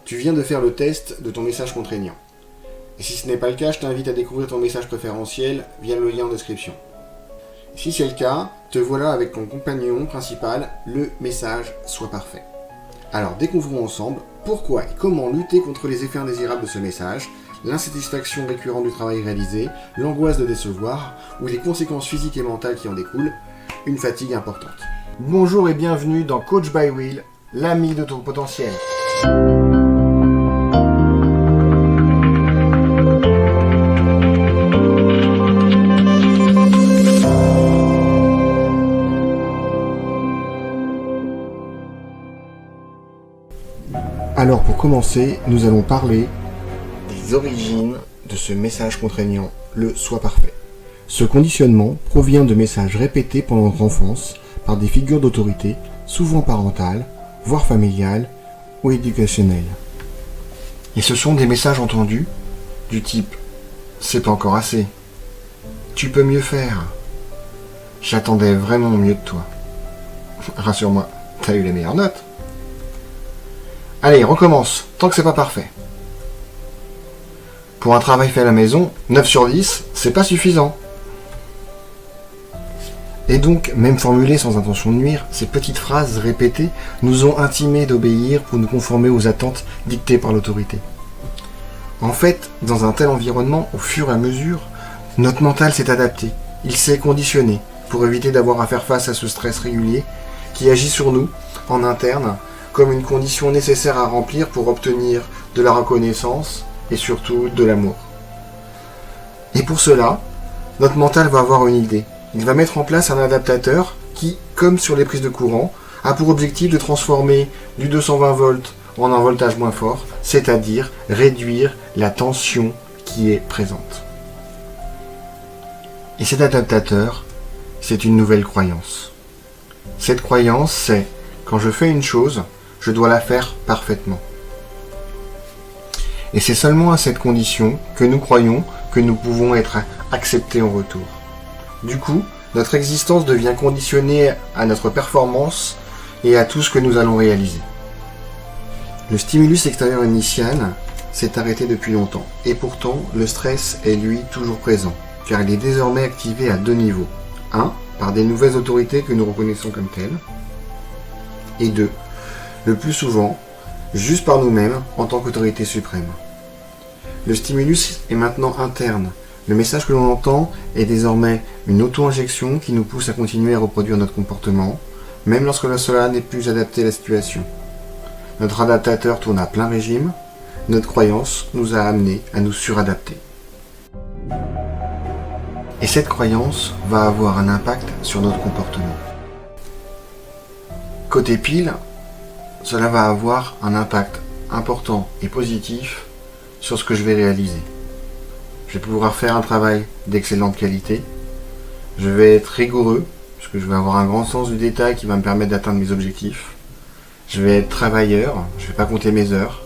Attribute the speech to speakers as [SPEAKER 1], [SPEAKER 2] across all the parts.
[SPEAKER 1] Tu viens de faire le test de ton message contraignant. Et si ce n'est pas le cas, je t'invite à découvrir ton message préférentiel via le lien en description. Si c'est le cas, te voilà avec ton compagnon principal, le message soit parfait. Alors découvrons ensemble pourquoi et comment lutter contre les effets indésirables de ce message, l'insatisfaction récurrente du travail réalisé, l'angoisse de décevoir ou les conséquences physiques et mentales qui en découlent, une fatigue importante. Bonjour et bienvenue dans Coach by Will, l'ami de ton potentiel. Alors pour commencer, nous allons parler des origines de ce message contraignant, le soi parfait. Ce conditionnement provient de messages répétés pendant notre enfance par des figures d'autorité, souvent parentales, voire familiales ou éducationnelles. Et ce sont des messages entendus du type « c'est pas encore assez »,« tu peux mieux faire »,« j'attendais vraiment mieux de toi ». Rassure-moi, t'as eu les meilleures notes. Allez, recommence, tant que c'est pas parfait. Pour un travail fait à la maison, 9 sur 10, c'est pas suffisant. Et donc, même formulées sans intention de nuire, ces petites phrases répétées nous ont intimés d'obéir pour nous conformer aux attentes dictées par l'autorité. En fait, dans un tel environnement, au fur et à mesure, notre mental s'est adapté. Il s'est conditionné pour éviter d'avoir à faire face à ce stress régulier qui agit sur nous, en interne, comme une condition nécessaire à remplir pour obtenir de la reconnaissance et surtout de l'amour. Et pour cela, notre mental va avoir une idée. Il va mettre en place un adaptateur qui, comme sur les prises de courant, a pour objectif de transformer du 220 volts en un voltage moins fort, c'est-à-dire réduire la tension qui est présente. Et cet adaptateur, c'est une nouvelle croyance. Cette croyance, c'est quand je fais une chose, je dois la faire parfaitement. Et c'est seulement à cette condition que nous croyons que nous pouvons être acceptés en retour. Du coup, notre existence devient conditionnée à notre performance et à tout ce que nous allons réaliser. Le stimulus extérieur initial s'est arrêté depuis longtemps. Et pourtant, le stress est lui toujours présent, car il est désormais activé à 2 niveaux. 1, par des nouvelles autorités que nous reconnaissons comme telles. Et 2, le plus souvent, juste par nous-mêmes en tant qu'autorité suprême. Le stimulus est maintenant interne. Le message que l'on entend est désormais une auto-injection qui nous pousse à continuer à reproduire notre comportement, même lorsque cela n'est plus adapté à la situation. Notre adaptateur tourne à plein régime, notre croyance nous a amenés à nous suradapter. Et cette croyance va avoir un impact sur notre comportement. Côté pile, cela va avoir un impact important et positif sur ce que je vais réaliser. Je vais pouvoir faire un travail d'excellente qualité. Je vais être rigoureux, parce que je vais avoir un grand sens du détail qui va me permettre d'atteindre mes objectifs. Je vais être travailleur, je ne vais pas compter mes heures.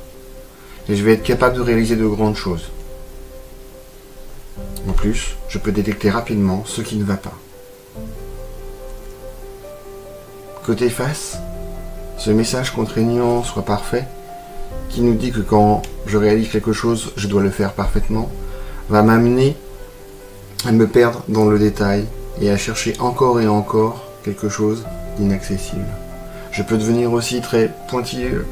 [SPEAKER 1] Et je vais être capable de réaliser de grandes choses. En plus, je peux détecter rapidement ce qui ne va pas. Côté face, ce message contraignant soit parfait, qui nous dit que quand je réalise quelque chose, je dois le faire parfaitement, va m'amener à me perdre dans le détail et à chercher encore et encore quelque chose d'inaccessible. Je peux devenir aussi très pointilleux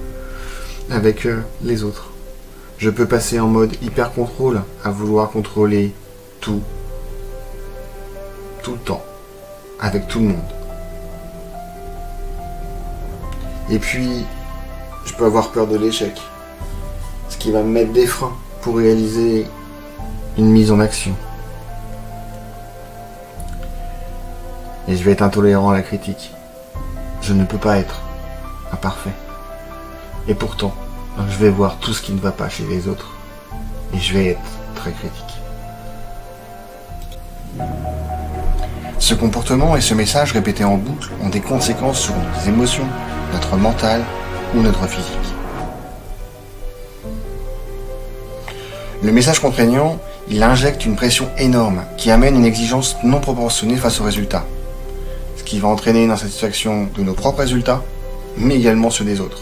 [SPEAKER 1] avec les autres. Je peux passer en mode hyper contrôle à vouloir contrôler tout le temps, avec tout le monde. Et puis, je peux avoir peur de l'échec, ce qui va me mettre des freins pour réaliser une mise en action. Et je vais être intolérant à la critique. Je ne peux pas être imparfait. Et pourtant, je vais voir tout ce qui ne va pas chez les autres. Et je vais être très critique. Ce comportement et ce message répété en boucle ont des conséquences sur nos émotions, notre mental ou notre physique. Le message contraignant, il injecte une pression énorme qui amène une exigence non proportionnée face aux résultats, ce qui va entraîner une insatisfaction de nos propres résultats, mais également ceux des autres.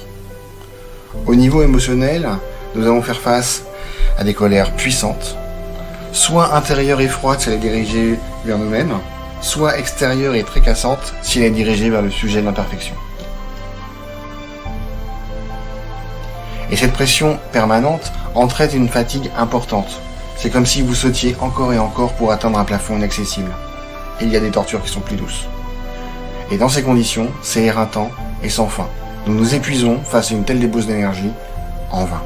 [SPEAKER 1] Au niveau émotionnel, nous allons faire face à des colères puissantes, soit intérieure et froide si elle est dirigée vers nous-mêmes, soit extérieure et très cassante si elle est dirigée vers le sujet de l'imperfection. Et cette pression permanente entraîne une fatigue importante. C'est comme si vous sautiez encore et encore pour atteindre un plafond inaccessible. Et il y a des tortures qui sont plus douces. Et dans ces conditions, c'est éreintant et sans fin. Nous nous épuisons face à une telle débauche d'énergie, en vain.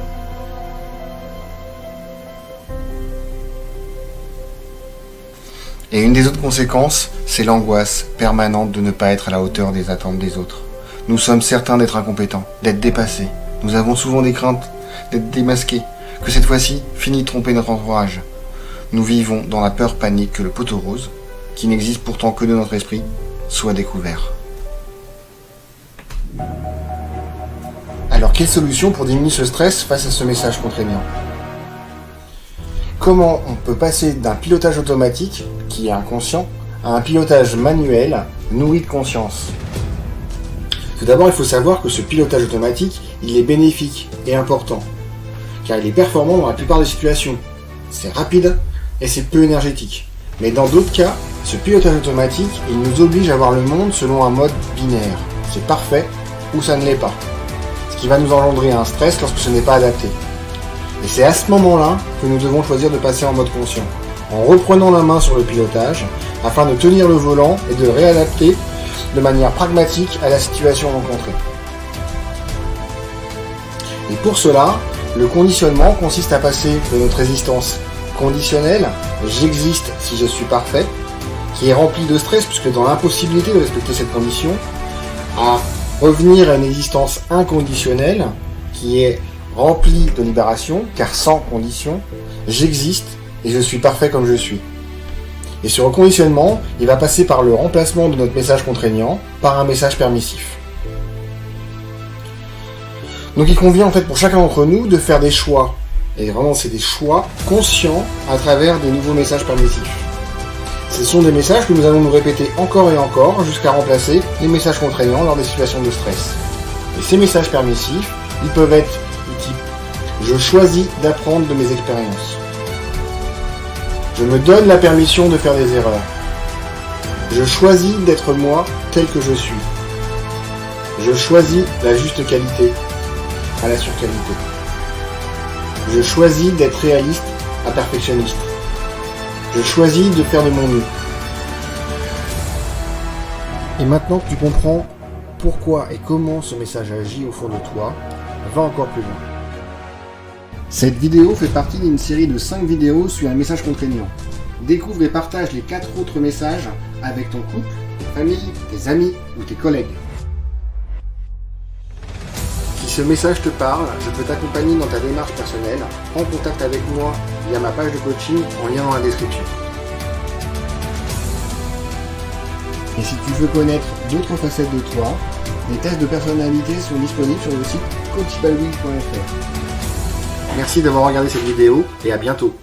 [SPEAKER 1] Et une des autres conséquences, c'est l'angoisse permanente de ne pas être à la hauteur des attentes des autres. Nous sommes certains d'être incompétents, d'être dépassés. Nous avons souvent des craintes d'être démasqués, que cette fois-ci finit de tromper notre entourage. Nous vivons dans la peur panique que le poteau rose, qui n'existe pourtant que de notre esprit, soit découvert. Alors quelle solution pour diminuer ce stress face à ce message contraignant ? Comment on peut passer d'un pilotage automatique, qui est inconscient, à un pilotage manuel, nourri de conscience ? Tout d'abord, il faut savoir que ce pilotage automatique, il est bénéfique et important, car il est performant dans la plupart des situations. C'est rapide et c'est peu énergétique. Mais dans d'autres cas, ce pilotage automatique, il nous oblige à voir le monde selon un mode binaire. C'est parfait ou ça ne l'est pas. Ce qui va nous engendrer un stress lorsque ce n'est pas adapté. Et c'est à ce moment-là que nous devons choisir de passer en mode conscient, en reprenant la main sur le pilotage, afin de tenir le volant et de le réadapter de manière pragmatique à la situation rencontrée. Et pour cela, le conditionnement consiste à passer de notre résistance conditionnelle, j'existe si je suis parfait, qui est remplie de stress puisque dans l'impossibilité de respecter cette condition, à revenir à une existence inconditionnelle qui est remplie de libération, car sans condition, j'existe et je suis parfait comme je suis. Et ce reconditionnement, il va passer par le remplacement de notre message contraignant par un message permissif. Donc il convient en fait pour chacun d'entre nous de faire des choix, et vraiment c'est des choix conscients à travers des nouveaux messages permissifs. Ce sont des messages que nous allons nous répéter encore et encore jusqu'à remplacer les messages contraignants lors des situations de stress. Et ces messages permissifs, ils peuvent être du type « Je choisis d'apprendre de mes expériences ». Je me donne la permission de faire des erreurs. Je choisis d'être moi tel que je suis. Je choisis la juste qualité à la surqualité. Je choisis d'être réaliste à perfectionniste. Je choisis de faire de mon mieux. Et maintenant que tu comprends pourquoi et comment ce message agit au fond de toi, va encore plus loin. Cette vidéo fait partie d'une série de 5 vidéos sur un message contraignant. Découvre et partage les 4 autres messages avec ton couple, ta famille, tes amis ou tes collègues. Si ce message te parle, je peux t'accompagner dans ta démarche personnelle. Prends contact avec moi via ma page de coaching en lien dans la description. Et si tu veux connaître d'autres facettes de toi, des tests de personnalité sont disponibles sur le site coachbalwin.fr. Merci d'avoir regardé cette vidéo et à bientôt.